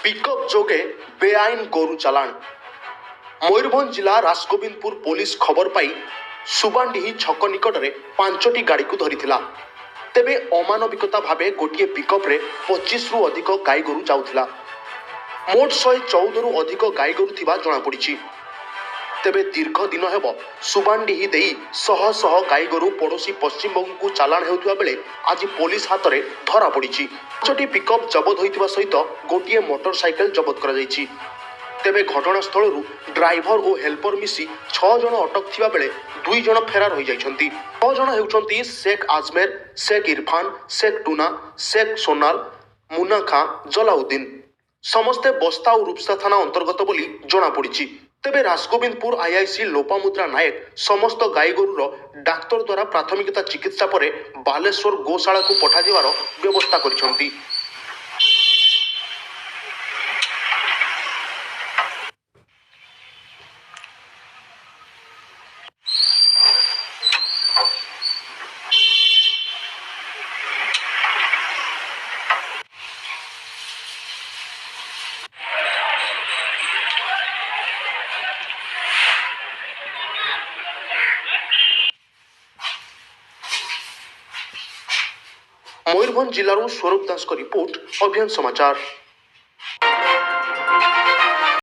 Pickup जोगे बेआईन गोरु चालाण। मयूरभंज जिला राजगोविंदपुर पुलिस खबर पाई सुबांडीही छक निकट में 5टी गाड़ी को धरी तेबे अमानविकता भावे गोटे पिकअप रे 25 रु अधिक गाई गोरु जाउथिला। मोट 114 रु अधिक गाई गोरु थिबा जणा पड़िछि। तेबे दीर्घ दिन हेब सुबांडीही देई शह शह गाई गोरु पड़ोशी पश्चिमबंग को चालाण हेउथिबा बेले आज पुलिस हाथ में धरा पड़िछि। 5टी पिकअप जबत होइतिबा सहित गोटे मोटरसाइकेल जबत करा जाइछि। तेबे घटनास्थल ड्राइवर और हेल्पर मिसी 6 जन अटक थिबा बेले 2 जन फेरार हो जाइछन्ति। 6 जन हेउछन्ति शेख आजमेर, शेख इरफान, शेख टूना, शेख सोनाल, मुन्ना खां, जलाउद्दीन। समस्ते बस्ता और रूपसा थाना अंतर्गत बोली जना पड़िछि। तेबे राजगोविंदपुर आईआईसी लोपामुद्रा नायक समस्त गाई गोरुर डाक्तर द्वारा प्राथमिकता चिकित्सा पर बालेश्वर गोशाला को पठा दिवार व्यवस्था करिसन्ति। मयूरभंज जिलारू स्वरूप दास का रिपोर्ट, अभियान समाचार।